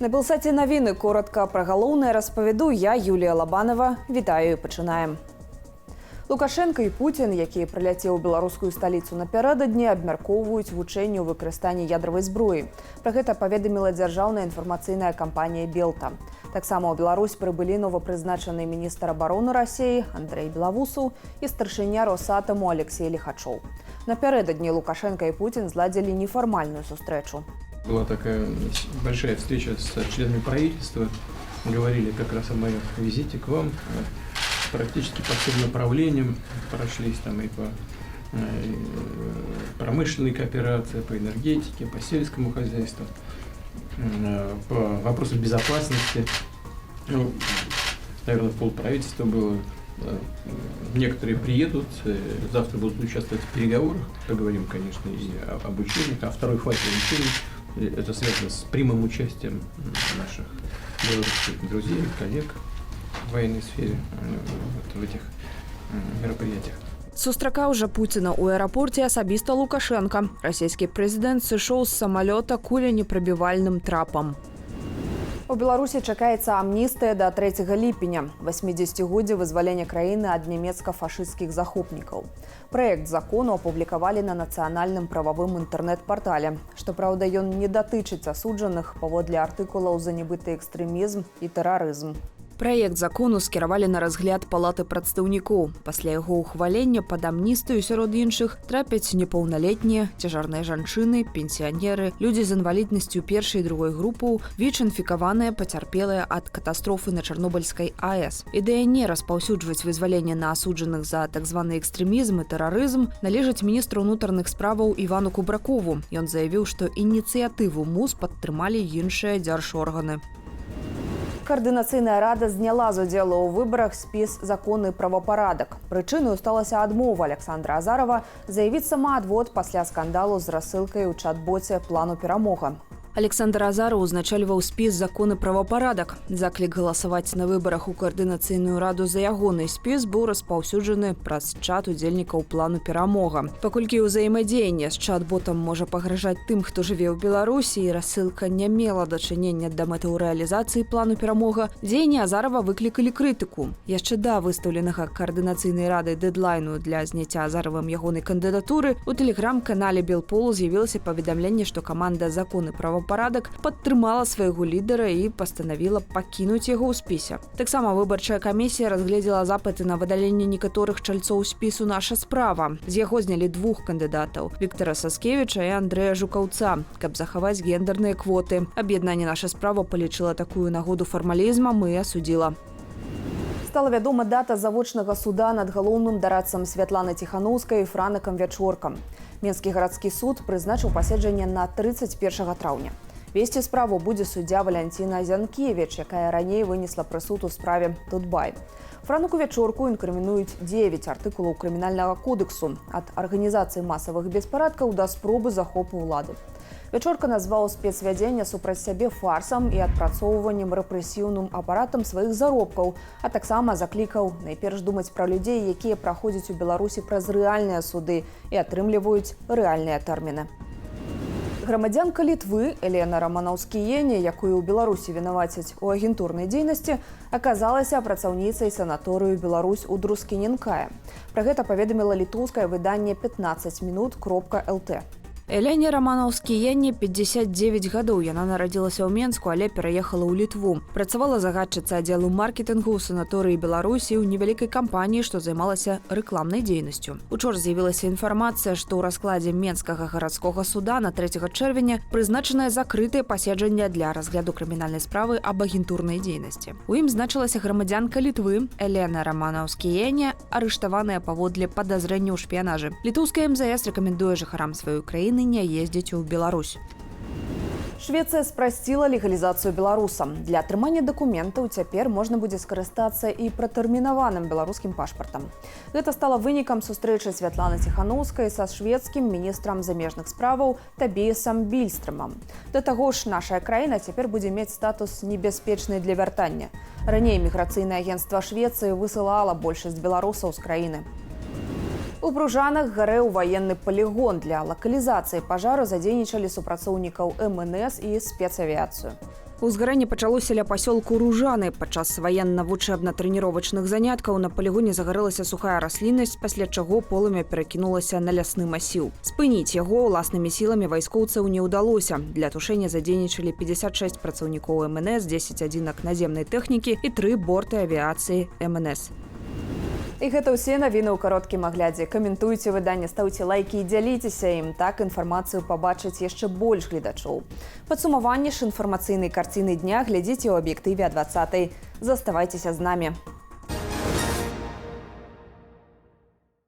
На Белсаті новини коротко про головне розповіду я, Юлія Лобанова. Вітаю і починаємо. Лукашенко і Путін, які прилетів у білоруську столицю напередодні, абмяркоўваюць вучэнні ў выкарыстанні ядравай зброі. Пра гэта паведаміла дзяржаўная інфармацыйная кампанія «Белта». Таксама ў Беларусь прыбылі новапрызначаны міністр абароны Расіі Андрей Белавусаў і старшыня Росатому Алексей Лихачоў. Напередодні Лукашенко и Путин зладзілі неформальную встречу. Была такая большая встреча с членами правительства. Говорили как раз о моем визите к вам. Практически по всем направлениям прошлись там и по промышленной кооперации, по энергетике, по сельскому хозяйству, по вопросам безопасности. Ну, наверное, полправительства было. Некоторые приедут, завтра будут участвовать в переговорах. Поговорим, конечно, и об учениях, о второй фазе учений. Это связано с прямым участием наших белорусских друзей, коллег в военной сфере в этих мероприятиях. Сустракаў жа Пуціна ў аэрапорце асабіста Лукашенко. Расійскі прэзідэнт сышоў з самалёта куленепрабівальным трапам. У Беларусі чакаецца амністыя да 3 ліпеня, 80-годдзе вызвалення краіны ад нямецка-фашысцкіх захопнікаў. Праект закону апублікавалі на нацыянальным прававым інтэрнэт-партале. Штопраўда, ён не датычыць асуджаных паводле артыкулаў за нібыты экстрэмізм і тэрарызм. Праект закону скіравалі на разгляд палаты прадстаўнікоў. Пасля яго ўхвалення пад амністыю сярод іншых трапяць непаўналетнія, цяжарныя жанчыны, пенсіянеры, людзі з інваліднасцю першай і другой групаў, ВІЧ-інфікаваныя, пацярпелыя ад катастрофы на Чарнобыльскай АЭС. Ідэя не распаўсюджваць вызваленне на асуджаных за так званы экстрэмізм і тэрарызм належыць міністру ўнутраных справаў Івану Кубракову. Ён заявіў, што ініцыятыву МУЗ падтрымалі іншыя дзяржорганы. Координаційная рада зняла з удзелу ў выбарах спіс законы правапарадак. Прычынаю сталася адмова Александра Азарова заявіць самаадвод пасля скандалу з рассылкай у чат-боце плану перамога. Александр Азаров узначальваў спіс законы правапарадак. Заклік галасаваць на выбарах у координацыйную раду за ягоны спіс быў распаўсюджаны праз чат удзельнікаў плану перамога. Паколькі ўзаемадзеянне з чат-ботам можа пагражаць тым, хто жыве ў Беларусі, і рассылка не мела дачынення да мэтаў рэалізацыі плану перамога, дзеянні Азарова выклікалі крытыку. Яшчэ да выстаўленага координацыйнай радай дэдлайну для зняцця Азаровым ягонай кандыдатуры у тэлеграм-канале Белполу з'явілася паведамленне, што каманда законы правапарадак падтрымала свайго лідара і пастанавіла пакінуць яго ў спісе. Таксама выбарчая камісія разгледзела запыты на выдаленне некаторых чальцоў спісу «Наша справа». З яго знялі 2 кандыдатаў – Віктара Саскевіча і Андрэя Жукаўца, каб захаваць гендерныя квоты. Аб'яднанне «Наша справа» палічыла такую нагоду фармалізмам і асудзіла. Стала вядома дата завочнага суда над галоўным дарадцам Святланы Ціханаўскай і Франакам Вячоркам. Мінскі гарадскі суд прызначыў паседжанне на 31 траўня. Весці справу будзе суддзя Валянціна Зянкевіч, якая раней вынесла прысуд у справе Тутбай. Франаку Вячорку інкрымінуюць 9 артыкулаў крымінальнага кодексу ад арганізацыі масавых беспарадкаў да спробы захопу ўлады. Вячорка назваў спецвядзенне супраць сябе фарсам і адпрацоўваннем рэпрэсіўным апаратам сваіх заробкаў, а таксама заклікаў найперш думаць пра людзей, якія праходзяць у Беларусі праз рэальныя суды і атрымліваюць рэальныя тэрміны. Грамадзянка Літвы Елена Раманаўскіене, якую ў Беларусі вінавацяць у агентурнай дзейнасці, аказалася працаўніцай санаторыю «Беларусь» у Друскіненкае. Пра гэта паведаміла літоўскае выданне 15minut.lt. Элене Раманаўскіене 59 гадоў. Яна нарадзілася ў Менску, але пераехала ў Літву. Працавала загадчыцай аддзелу маркетынгу ў санаторыі «Беларусі» ў невялікай кампаніі, што займалася рэкламнай дзейнасцю. Учора з'явілася інфармацыя, што ў раскладзе Менскага гарадскога суда на 3 чэрвеня прызначанае закрытае паседжанне для разгляду крымінальнай справы аб агентурнай дзейнасці. У ім значылася грамадзянка Літвы Елена Раманаўскіене, арыштаваная паводле падазрэння ў шпіянажы. Літоўская МЗС рэкамендуе жыхарам сваёй краіны не ездзіць у Беларусь. Швецыя спрасціла легалізацыю беларусам. Для атрымання дакументаў цяпер можна будзе скарыстацца і пратэрмінаваным беларускім пашпартам. Гэта стала вынікам сустрэчы Святланы Ціханаўскай са шведскім міністрам замежных справаў Табіясам Більстрэмам. Да таго ж, наша краіна цяпер будзе мець статус небяспечнай для вяртання. Раней міграцыйнае агенцтва Швецыі высылала большасць беларусаў з краіны. У Пружанах гарэў ваенны полігон. Для лакалізацыі пажару задзейнічалі супрацоўнікаў МНС і спецавіяцыю. Узгарэнне пачалося ля пасёлку Ружаны. Падчас ваенна-вучэбна-трэніровачных заняткаў на палігоне загарэлася сухая расліннасць, пасля чаго полымя перакінулася на лясны масіў. Спыніць яго ўласнымі сіламі вайскоўцаў не ўдалося. Для тушэння задзейнічалі 56 працаўнікоў МНС, 10 адзінак наземнай тэхнікі і 3 борты авіяцыі МНС. І гэта ўсе навіны ў кароткім аглядзе. Каментуйце выданне, стаўце лайкі і дзяліцеся ім. Так інфармацыю пабачыць яшчэ больш гледачоў. Падсумаванне ж інфармацыйнай карціны дня глядзіце ў аб'ектыве 20. Заставайцеся з намі.